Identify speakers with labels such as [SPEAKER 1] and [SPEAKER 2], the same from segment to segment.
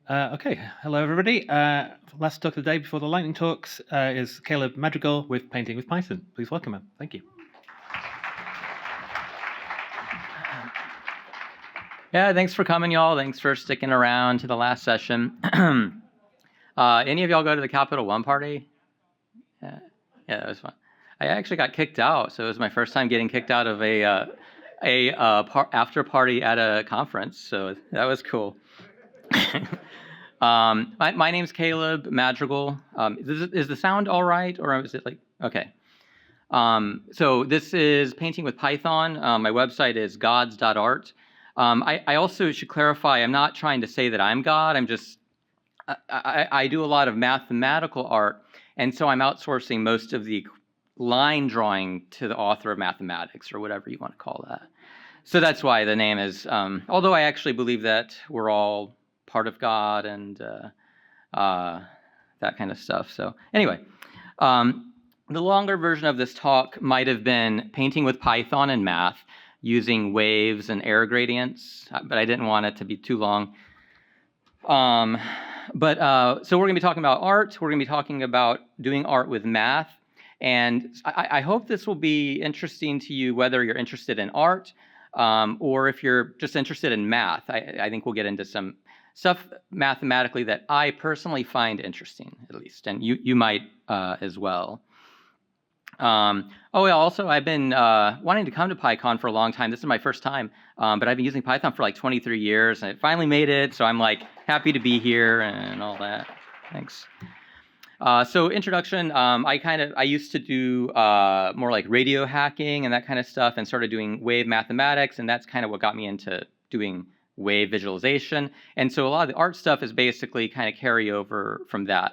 [SPEAKER 1] Okay, hello everybody. Last talk of the day before the lightning talks is Caleb Madrigal with Painting with Python. Please welcome him. Thank you.
[SPEAKER 2] Yeah, thanks for coming, y'all. Thanks for sticking around to the last session. Any of y'all go to the Capital One party? Yeah, that was fun. I actually got kicked out, so it was my first time getting kicked out of a after party at a conference. So that was cool. My name's Caleb Madrigal. Is the sound all right, or is it like okay? So this is Painting with Python. My website is gods.art. I also should clarify, I'm not trying to say that I'm God. I'm just, I do a lot of mathematical art, and so I'm outsourcing most of the line drawing to the author of mathematics, or whatever you want to call that. So that's why the name is, although I actually believe that we're all part of God and that kind of stuff. So anyway, the longer version of this talk might have been painting with Python and math, using waves and air gradients, but I didn't want it to be too long. So we're going to be talking about art. We're going to be talking about doing art with math. And I hope this will be interesting to you, whether you're interested in art or if you're just interested in math. I think we'll get into some stuff mathematically that I personally find interesting, at least, and you might as well. Also, I've been wanting to come to PyCon for a long time. This is my first time, but I've been using Python for like 23 years, and I finally made it, so I'm like happy to be here and all that. Thanks. So introduction, I used to do more like radio hacking and that kind of stuff, and started doing wave mathematics, and that's kind of what got me into doing wave visualization. And so a lot of the art stuff is basically kind of carry over from that.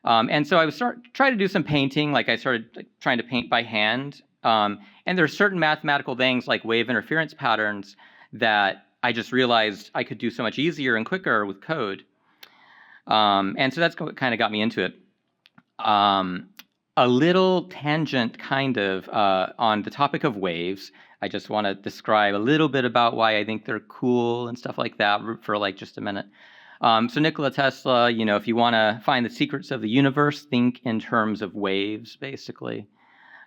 [SPEAKER 2] And so I was trying to do some painting, like I started trying to paint by hand. And there are certain mathematical things like wave interference patterns that I just realized I could do so much easier and quicker with code. And so that's what kind of got me into it. A little tangent kind of on the topic of waves. I just want to describe a little bit about why I think they're cool and stuff like that for like just a minute. So Nikola Tesla, if you want to find the secrets of the universe, think in terms of waves, basically.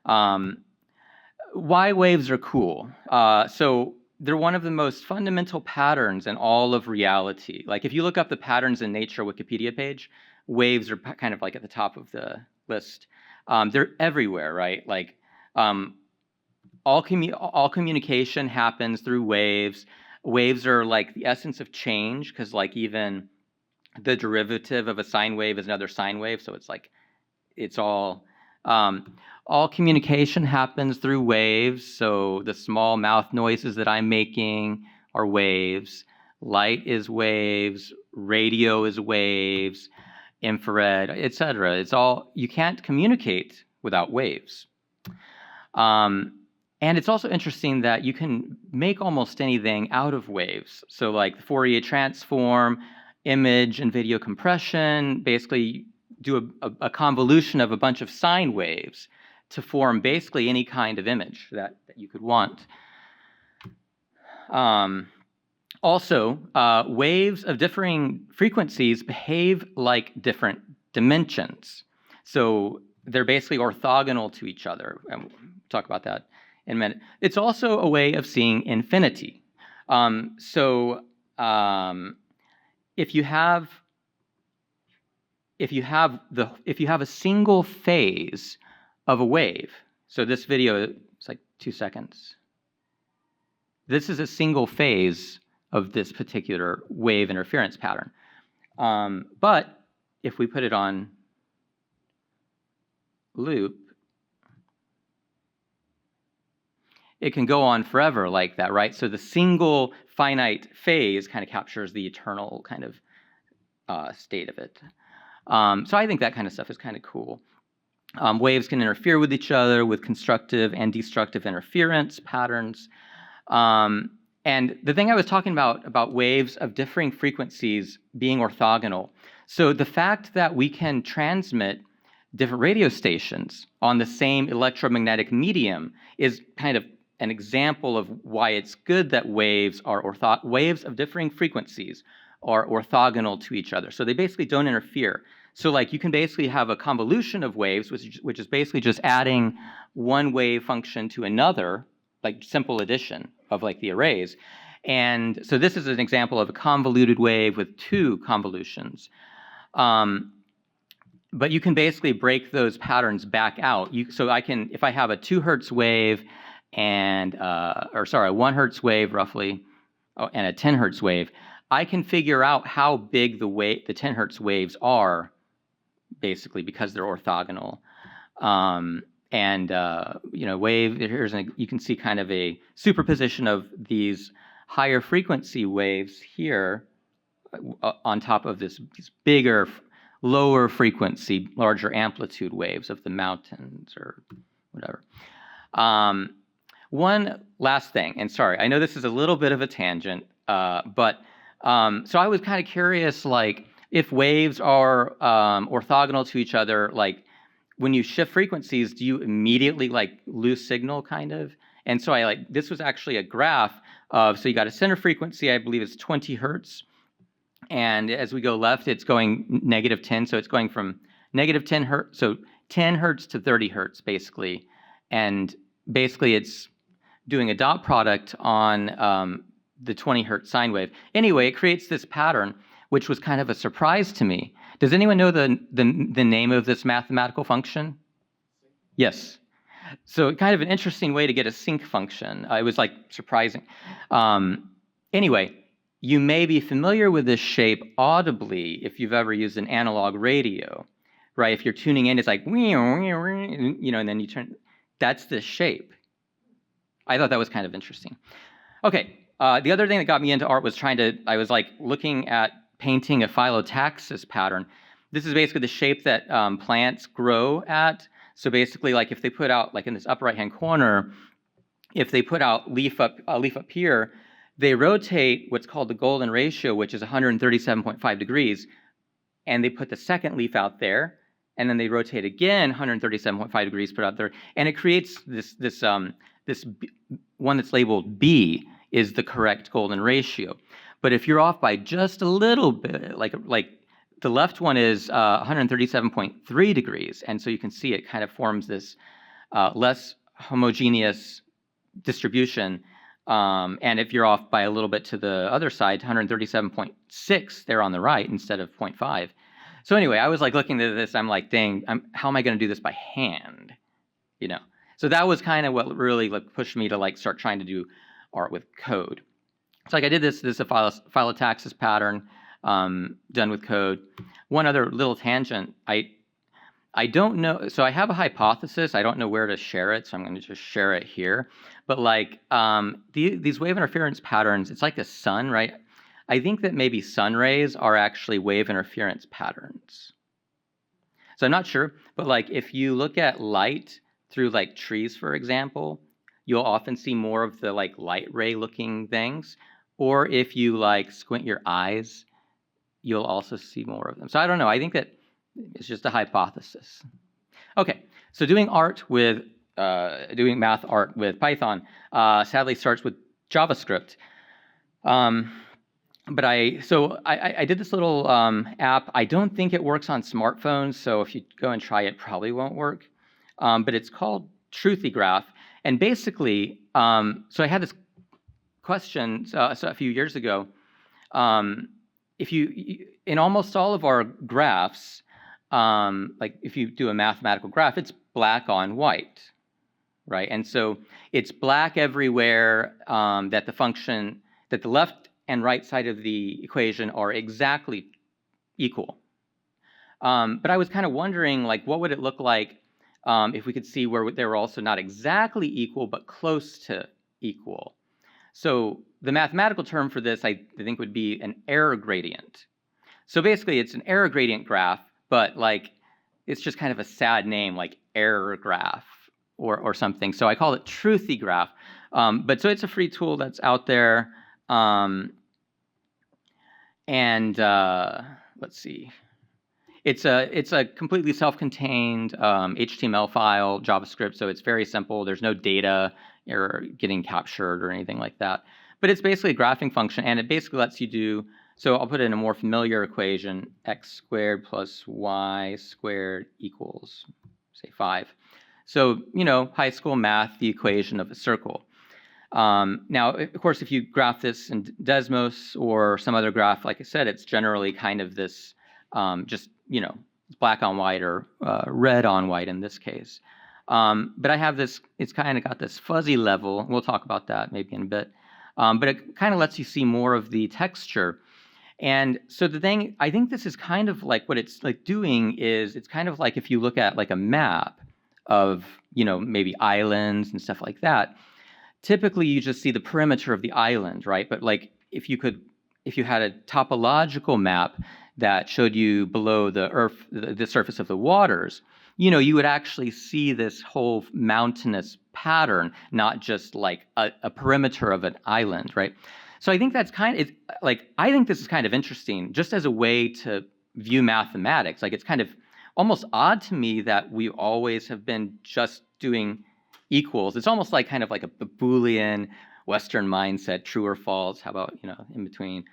[SPEAKER 2] Why waves are cool? So they're one of the most fundamental patterns in all of reality. Like if you look up the patterns in nature Wikipedia page, waves are kind of like at the top of the list. They're everywhere, right? Like all communication happens through waves. Waves are like the essence of change, because like even the derivative of a sine wave is another sine wave. So it's like, it's all communication happens through waves. So the small mouth noises that I'm making are waves. Light is waves. Radio is waves. Infrared, etc. It's all, you can't communicate without waves. And it's also interesting that you can make almost anything out of waves. So like the Fourier transform, image and video compression, basically do a convolution of a bunch of sine waves to form basically any kind of image that you could want. Also, waves of differing frequencies behave like different dimensions. So they're basically orthogonal to each other. And we'll talk about that in a minute. It's also a way of seeing infinity. If you have a single phase of a wave, so this video is like 2 seconds. This is a single phase of this particular wave interference pattern. But if we put it on loop, it can go on forever like that, right? So the single finite phase kind of captures the eternal kind of state of it. So I think that kind of stuff is kind of cool. Waves can interfere with each other with constructive and destructive interference patterns. And the thing I was talking about waves of differing frequencies being orthogonal. So the fact that we can transmit different radio stations on the same electromagnetic medium is kind of an example of why it's good that waves are waves of differing frequencies are orthogonal to each other. So they basically don't interfere. So like you can basically have a convolution of waves, which is basically just adding one wave function to another, like simple addition of like the arrays. And so this is an example of a convoluted wave with two convolutions. But you can basically break those patterns back out. So I can, if I have a 2 hertz wave and, a 1 hertz wave roughly, and a 10 hertz wave, I can figure out how big the 10 hertz waves are, basically, because they're orthogonal. Wave, you can see kind of a superposition of these higher frequency waves here on top of these bigger, lower frequency, larger amplitude waves of the mountains or whatever. One last thing, and sorry, I know this is a little bit of a tangent, but so I was kind of curious, like, if waves are orthogonal to each other, like, when you shift frequencies, do you immediately, like, lose signal, kind of? And so this was actually a graph of, so you got a center frequency, I believe it's 20 hertz, and as we go left, it's going -10, so it's going from -10 hertz, so 10 hertz to 30 hertz, basically. And basically, it's doing a dot product on the 20 hertz sine wave. Anyway, it creates this pattern, which was kind of a surprise to me. Does anyone know the name of this mathematical function? Yes. So kind of an interesting way to get a sinc function. It was like surprising. Anyway, you may be familiar with this shape audibly if you've ever used an analog radio, right? If you're tuning in, it's like, and then you turn. That's this shape. I thought that was kind of interesting. Okay, the other thing that got me into art was I was like looking at painting a phyllotaxis pattern. This is basically the shape that plants grow at. So basically, like if they put out, like in this upper right-hand corner, if they put out a leaf up here, they rotate what's called the golden ratio, which is 137.5 degrees, and they put the second leaf out there, and then they rotate again 137.5 degrees, put out there, and it creates this one that's labeled B is the correct golden ratio. But if you're off by just a little bit, like the left one is 137.3 degrees, and so you can see it kind of forms this less homogeneous distribution. And if you're off by a little bit to the other side, 137.6 there on the right instead of 0.5. So anyway, I was like looking at this, I'm like, dang, how am I going to do this by hand? So that was kind of what really like pushed me to like start trying to do art with code. So like I did this is a phyllotaxis pattern done with code. One other little tangent, I don't know, so I have a hypothesis. I don't know where to share it, so I'm going to just share it here. But like these wave interference patterns, it's like the sun, right? I think that maybe sun rays are actually wave interference patterns. So I'm not sure, but like if you look at light through like trees, for example, you'll often see more of the like light ray looking things. Or if you like squint your eyes, you'll also see more of them. So I don't know. I think that it's just a hypothesis. Okay, so doing math art with Python sadly starts with JavaScript. But I did this little app. I don't think it works on smartphones, so if you go and try it, it probably won't work. But it's called truthygraph. And basically, so I had this question a few years ago. If you in almost all of our graphs, like if you do a mathematical graph, it's black on white, right? And so it's black everywhere that the left and right side of the equation are exactly equal. But I was kind of wondering, like, what would it look like if we could see where they were also not exactly equal, but close to equal? So the mathematical term for this, I think, would be an error gradient. So basically, it's an error gradient graph, but like it's just kind of a sad name, like error graph or something. So I call it truthygraph. But so it's a free tool that's out there. Let's see. It's a completely self-contained HTML file, JavaScript, so it's very simple. There's no data or getting captured or anything like that. But it's basically a graphing function, and it basically lets you do So I'll put in a more familiar equation, x squared plus y squared equals, say, 5. So, high school math, the equation of a circle. Now, of course, if you graph this in Desmos or some other graph, like I said, it's generally kind of this just, it's black on white or red on white in this case. But I have this, it's kind of got this fuzzy level. We'll talk about that maybe in a bit. But it kind of lets you see more of the texture. And so the thing, I think this is kind of like what it's like doing is it's kind of like if you look at like a map of, maybe islands and stuff like that. Typically, you just see the perimeter of the island, right? But like if you had a topological map that showed you below the earth, the surface of the waters, you would actually see this whole mountainous pattern, not just like a perimeter of an island, right? So I think that's I think this is kind of interesting, just as a way to view mathematics. Like it's kind of almost odd to me that we always have been just doing equals. It's almost like kind of like a Boolean Western mindset, true or false. How about in between?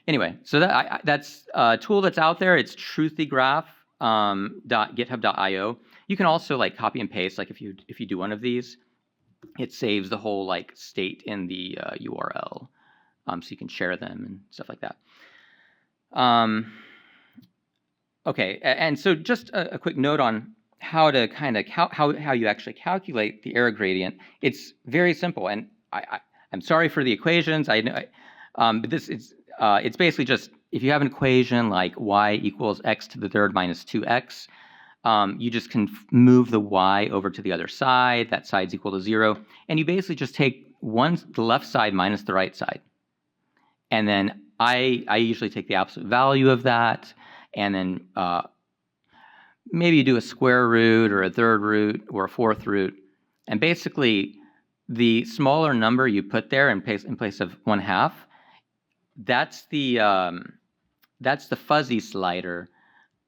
[SPEAKER 2] Anyway, so that's a tool that's out there. It's truthygraph. .github.io. You can also like copy and paste. Like if you do one of these, it saves the whole like state in the URL, so you can share them and stuff like that. Okay, and so just a quick note on how to kind of how you actually calculate the error gradient. It's very simple, and I'm sorry for the equations. I know, but this is it's basically just if you have an equation like y equals x to the third minus 2x, you just can move the y over to the other side. That side's equal to 0, and you basically just take the left side minus the right side, and then I usually take the absolute value of that, and then maybe you do a square root or a third root or a fourth root, and basically the smaller number you put there in place of 1/2, that's the fuzzy slider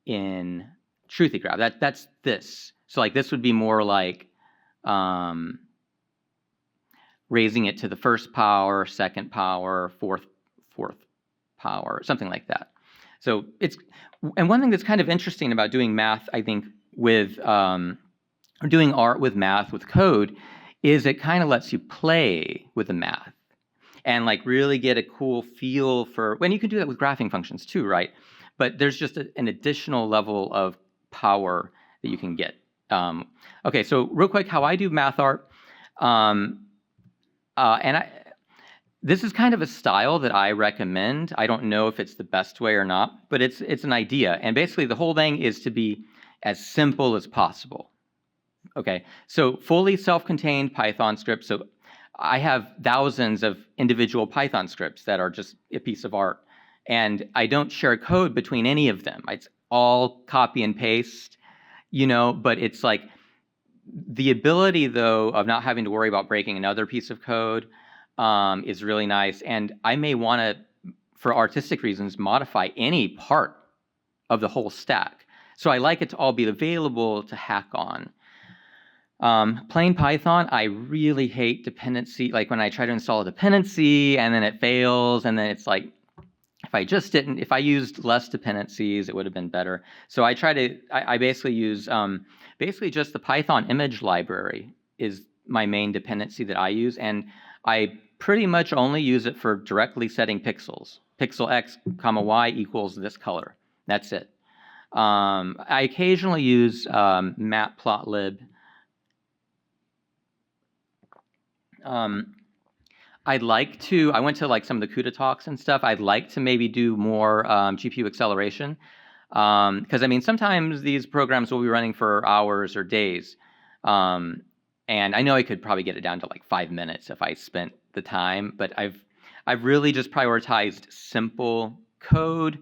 [SPEAKER 2] in truthygraph. That's this. So like this would be more like raising it to the first power, second power, fourth power, something like that. So and one thing that's kind of interesting about doing math, I think, with or doing art with math with code, is it kind of lets you play with the math and like really get a cool feel for. When you can do that with graphing functions too, right? But there's just an additional level of power that you can get. Okay, so real quick, how I do math art, this is kind of a style that I recommend. I don't know if it's the best way or not, but it's an idea. And basically the whole thing is to be as simple as possible. Okay, so fully self-contained Python scripts. So I have thousands of individual Python scripts that are just a piece of art. And I don't share code between any of them. It's all copy and paste, but it's like the ability, though, of not having to worry about breaking another piece of code is really nice. And I may want to, for artistic reasons, modify any part of the whole stack. So I like it to all be available to hack on. Plain Python, I really hate dependency. Like when I try to install a dependency and then it fails, and then it's like, if I used less dependencies, it would have been better. So I basically use, basically just the Python image library is my main dependency that I use. And I pretty much only use it for directly setting pixels. Pixel x, comma y equals this color. That's it. I occasionally use matplotlib. I went to like some of the CUDA talks and stuff. I'd like to maybe do more GPU acceleration. Because I mean, sometimes these programs will be running for hours or days. And I know I could probably get it down to like 5 minutes if I spent the time, but I've really just prioritized simple code,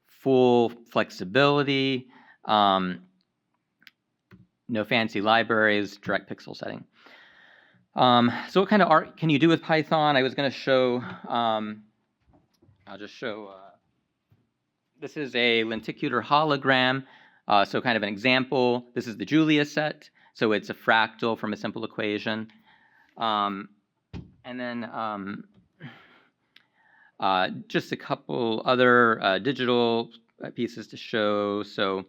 [SPEAKER 2] full flexibility, no fancy libraries, direct pixel setting. So what kind of art can you do with Python? I was going to show, I'll just show, this is a lenticular hologram, so kind of an example. This is the Julia set, so it's a fractal from a simple equation. And then Just a couple other digital pieces to show. So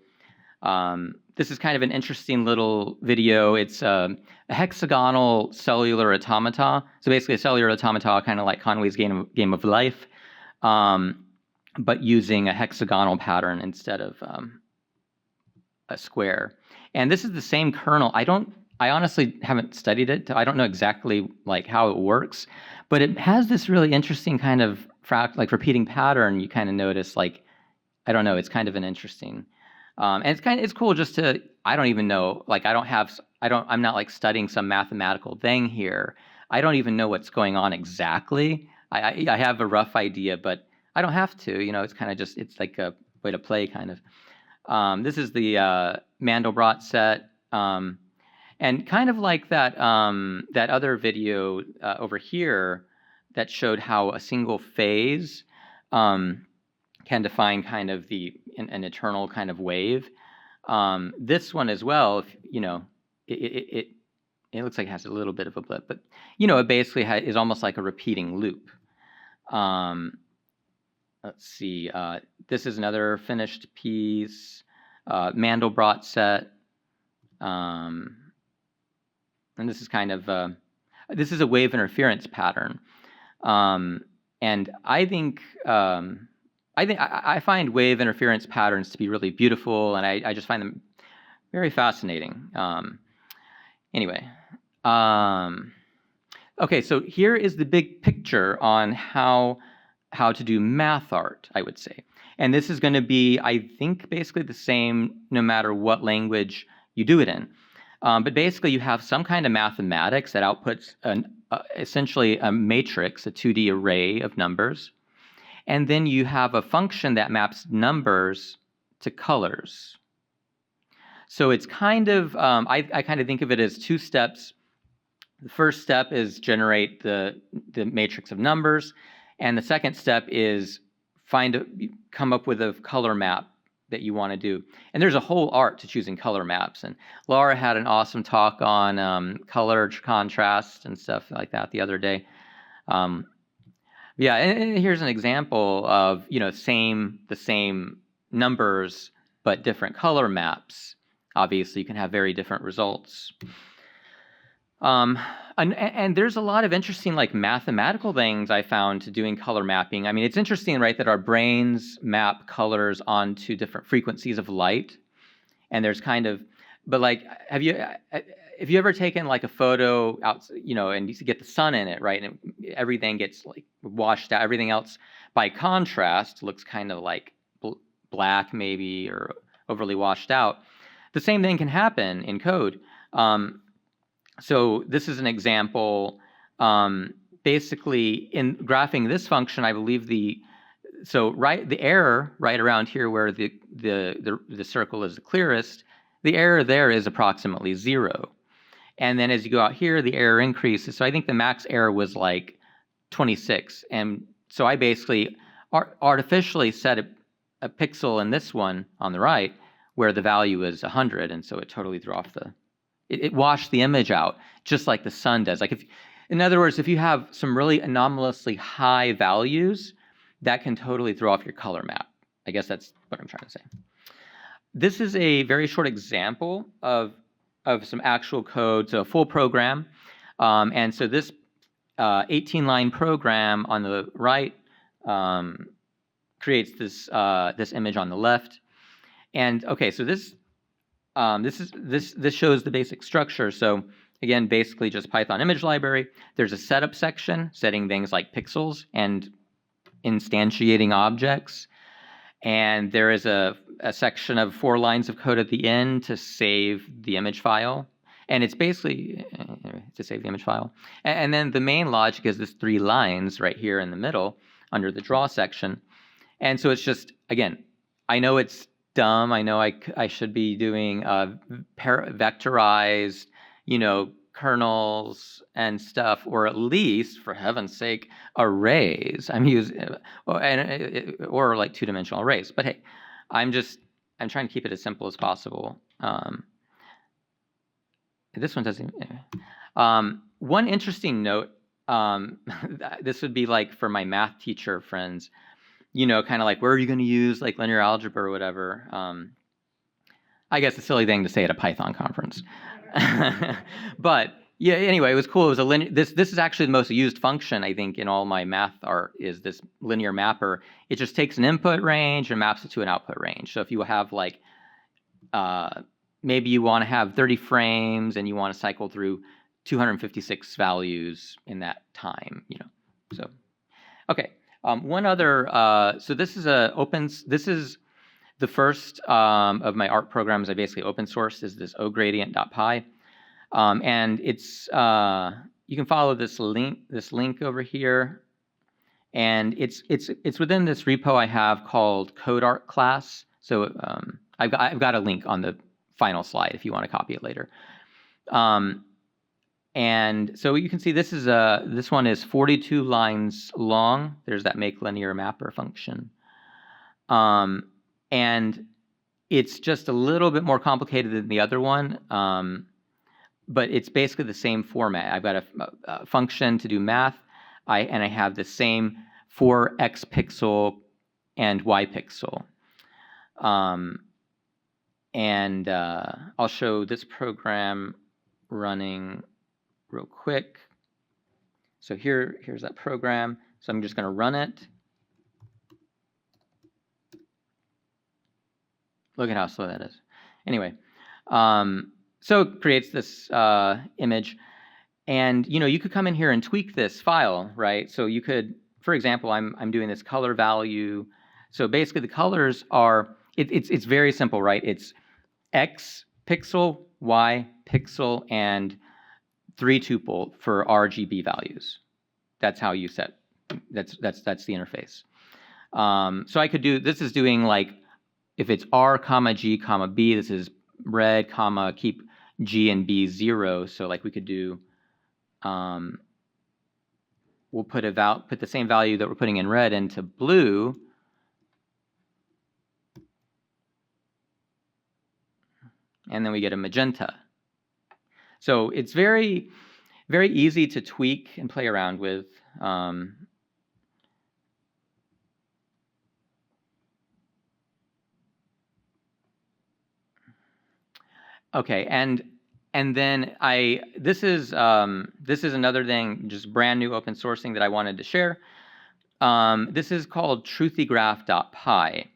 [SPEAKER 2] this is kind of an interesting little video. It's a hexagonal cellular automata. So basically a cellular automata, kind of like Conway's game of life, but using a hexagonal pattern instead of a square. And this is the same kernel. I honestly haven't studied it. I don't know exactly like how it works, but it has this really interesting kind of like repeating pattern. You kind of notice, like, I don't know, it's kind of an interesting, and it's cool just to, I don't even know, like I'm not like studying some mathematical thing here. I don't even know what's going on exactly. I have a rough idea, but I don't have to, it's kind of just, it's like a way to play kind of. This is the Mandelbrot set. And kind of like that that other video over here that showed how a single phase can define kind of an eternal kind of wave. This one as well, it looks like it has a little bit of a blip, but it basically is almost like a repeating loop. Let's see. This is another finished piece, Mandelbrot set. And this is kind of this is a wave interference pattern, and I find wave interference patterns to be really beautiful, and I just find them very fascinating. Anyway, okay, so here is the big picture on how to do math art, I would say, and this is going to be, I think, basically the same no matter what language you do it in. But basically, you have some kind of mathematics that outputs essentially a matrix, a 2D array of numbers. And then you have a function that maps numbers to colors. So it's kind of, I kind of think of it as two steps. The first step is generate the matrix of numbers. And the second step is come up with a color map that you want to do. And there's a whole art to choosing color maps. And Laura had an awesome talk on color contrast and stuff like that the other day. Yeah, and here's an example of, the same numbers, but different color maps. Obviously, you can have very different results. And there's a lot of interesting like mathematical things I found to doing color mapping. I mean, it's interesting, right, that our brains map colors onto different frequencies of light. And there's kind of, but like, have you ever taken like a photo out, and you get the sun in it, right? And everything gets like washed out. Everything else by contrast looks kind of like black maybe, or overly washed out. The same thing can happen in code. So this is an example. Basically, in graphing this function, I believe the error right around here where the circle is the clearest, the error there is approximately 0. And then as you go out here, the error increases. So I think the max error was like 26. And so I basically artificially set a pixel in this one on the right where the value is 100, and so it totally threw off it washed the image out, just like the sun does. Like in other words, if you have some really anomalously high values, that can totally throw off your color map. I guess that's what I'm trying to say. This is a very short example of some actual code, so a full program. And so this 18-line program on the right creates this image on the left. And okay, so this shows the basic structure. So again, basically just Python image library. There's a setup section setting things like pixels and instantiating objects. And there is a section of 4 lines of code at the end to save the image file. And it's basically to save the image file. And then the main logic is this 3 lines right here in the middle under the draw section. And so it's just, again, I know it's dumb. I know I should be doing vectorized, kernels and stuff, or at least, for heaven's sake, arrays. I'm using, or like 2-dimensional arrays. But hey, I'm trying to keep it as simple as possible. This one doesn't. One interesting note this would be like for my math teacher friends, kind of like, where are you going to use like linear algebra or whatever? I guess a silly thing to say at a Python conference. But yeah, anyway, it was cool. It was a linear. This is actually the most used function, I think, in all my math art, is this linear mapper. It just takes an input range and maps it to an output range. So if you have like, maybe you want to have 30 frames and you want to cycle through 256 values in that time, So, okay. One other. So this is This is the first of my art programs I basically open sourced, is this ogradient.py. And it's you can follow this link over here, and it's within this repo I have called code art class. So I've got a link on the final slide if you want to copy it later. And so you can see this one is 42 lines long. There's that make linear mapper function. And it's just a little bit more complicated than the other one, but it's basically the same format. I've got a function to do math, and I have the same for x pixel and y pixel. And I'll show this program running real quick. So here's that program. So I'm just going to run it. Look at how slow that is. Anyway, so it creates this image, and you could come in here and tweak this file, right? So you could, for example, I'm doing this color value. So basically, the colors are it's very simple, right? It's x pixel, y pixel, and 3 tuple for RGB values. That's how you set. That's the interface. So I could do this is doing like, if it's R, G, B, this is red, keep G and B 0. So like we could do, we'll put the same value that we're putting in red into blue. And then we get a magenta. So it's very, very easy to tweak and play around with. Okay, and then this is another thing, just brand new open sourcing that I wanted to share. This is called truthygraph.py.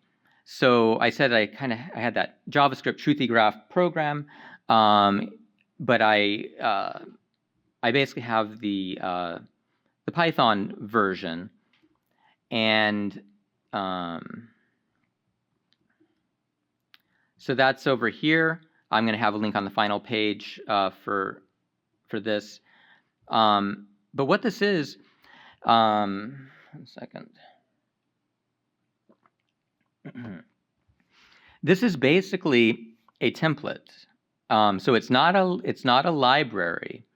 [SPEAKER 2] So I said I had that JavaScript truthygraph program, but I basically have the Python version, and so that's over here. I'm going to have a link on the final page for this. But what this is, 1 second. This is basically a template. So it's not a library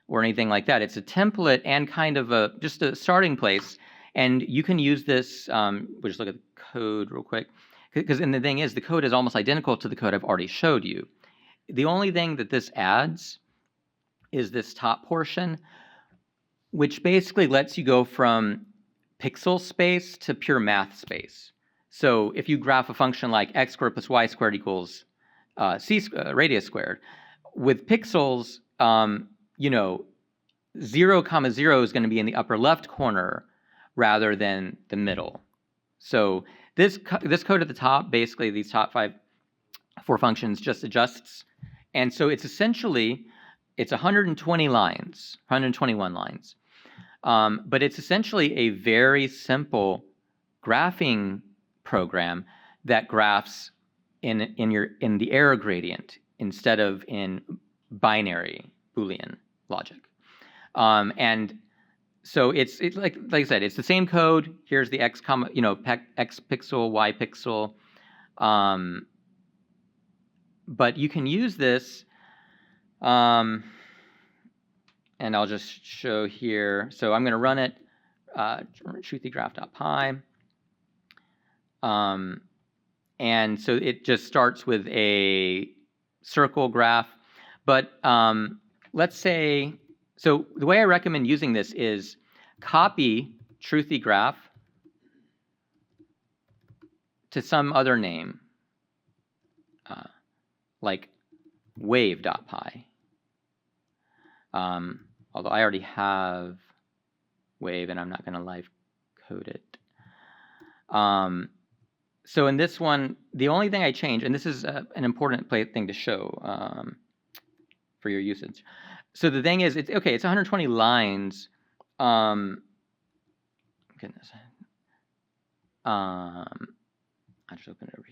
[SPEAKER 2] or anything like that. It's a template and kind of just a starting place. And you can use this. We'll just look at the code real quick, because the thing is, the code is almost identical to the code I've already showed you. The only thing that this adds is this top portion, which basically lets you go from pixel space to pure math space. So if you graph a function like x squared plus y squared equals radius squared, with pixels, 0, 0 is going to be in the upper left corner rather than the middle. So this code at the top, basically these top 4 functions, just adjusts. And so it's essentially, it's 120 lines, 121 lines. But it's essentially a very simple graphing program that graphs in the error gradient instead of in binary Boolean logic. And so it's like I said, it's the same code. Here's the x pixel, y pixel. But you can use this, and I'll just show here. So I'm going to run it, truthygraph.py. And so it just starts with a circle graph. But let's say, So the way I recommend using this is copy truthygraph to some other name, like wave.py. Although I already have wave and I'm not going to live code it. So in this one, the only thing I change, and this is an important thing to show for your usage. So the thing is, it's 120 lines. Goodness. I'll just open it over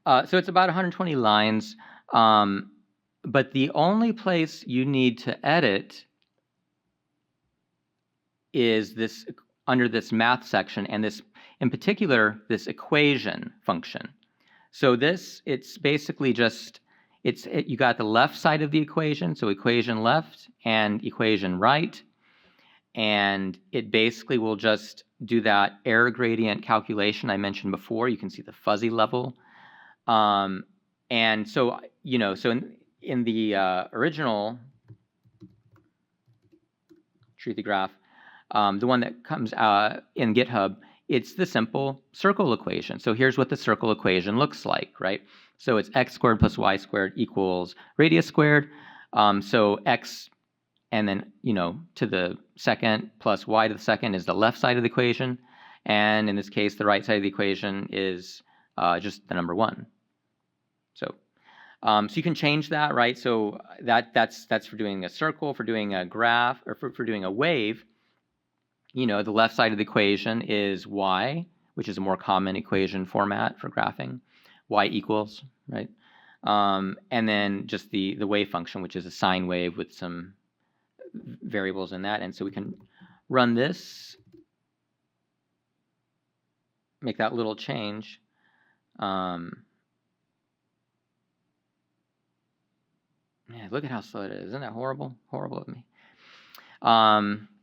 [SPEAKER 2] here. So it's about 120 lines, but the only place you need to edit is this under this math section, and this, in particular, this equation function. So this, it's basically just, you got the left side of the equation, so equation left and equation right, and it basically will just do that error gradient calculation I mentioned before. You can see the fuzzy level. And so, so in the original truthygraph, the one that comes in GitHub, it's the simple circle equation. So here's what the circle equation looks like, right? So it's x squared plus y squared equals radius squared. So x, and then, to the second plus y to the second is the left side of the equation. And in this case, the right side of the equation is just the number 1. So you can change that, right? So that's for doing a circle, for doing a graph, or for doing a wave. The left side of the equation is y, which is a more common equation format for graphing, y equals, right? And then just the wave function, which is a sine wave with some variables in that. And so we can run this, make that little change. Yeah, look at how slow it is. Isn't that horrible? Horrible of me.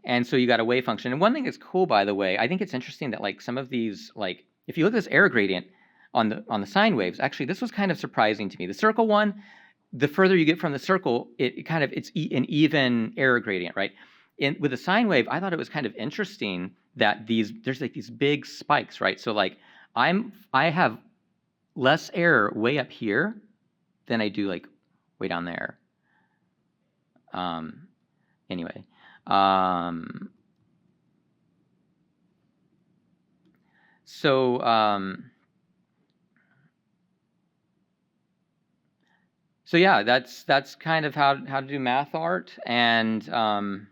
[SPEAKER 2] And so you got a wave function. And one thing that's cool, by the way, I think it's interesting that like some of these, like if you look at this error gradient on the sine waves, actually this was kind of surprising to me. The circle one, the further you get from the circle, it's an even error gradient, right? With the sine wave, I thought it was kind of interesting that there's like these big spikes, right? So like I have less error way up here than I do like way down there. Anyway. So yeah, that's kind of how to do math art. And like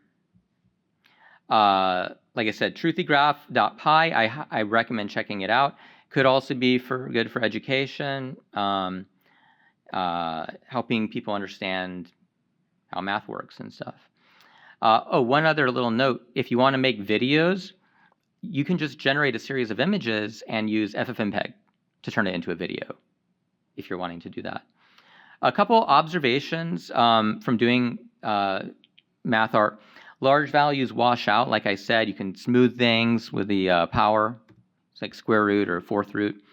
[SPEAKER 2] I said, truthygraph.py, I recommend checking it out. Could also be good for education, helping people understand how math works and stuff. One other little note, if you want to make videos, you can just generate a series of images and use FFmpeg to turn it into a video, if you're wanting to do that. A couple observations from doing math art. Large values wash out. Like I said, you can smooth things with the power. It's like square root or fourth root.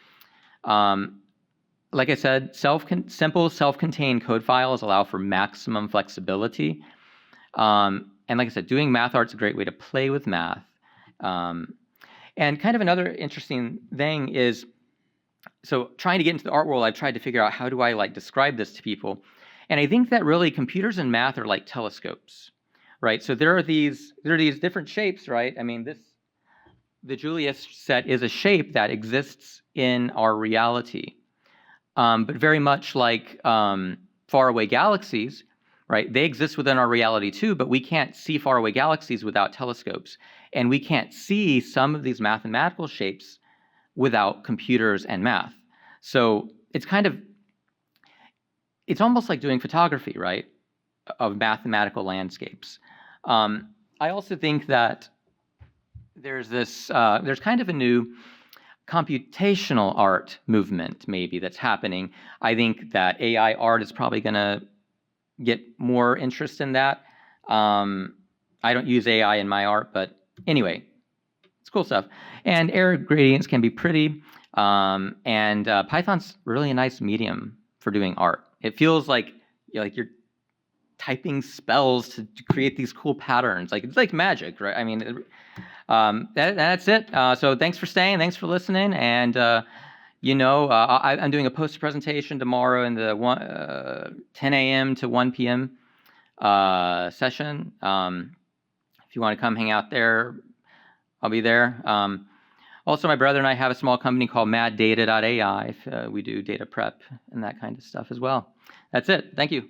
[SPEAKER 2] Like I said, simple self-contained code files allow for maximum flexibility. And like I said, doing math art's a great way to play with math. And kind of another interesting thing is, so trying to get into the art world, I've tried to figure out how do I like describe this to people. And I think that really computers and math are like telescopes, right? So there are these different shapes, right? I mean, the Julius set is a shape that exists in our reality. But very much like faraway galaxies, right? They exist within our reality too, but we can't see faraway galaxies without telescopes. And we can't see some of these mathematical shapes without computers and math. So it's almost like doing photography, right? Of mathematical landscapes. I also think that there's kind of a new computational art movement maybe that's happening. I think that AI art is probably going to get more interest in that. I don't use AI in my art, but anyway, it's cool stuff. And error gradients can be pretty. And Python's really a nice medium for doing art. It feels like you're typing spells to create these cool patterns. Like it's like magic, right? I mean, that's it. So thanks for staying. Thanks for listening. And I'm doing a poster presentation tomorrow in the 10 a.m. to 1 p.m. Session. If you want to come hang out there, I'll be there. Also, my brother and I have a small company called maddata.ai. We do data prep and that kind of stuff as well. That's it. Thank you.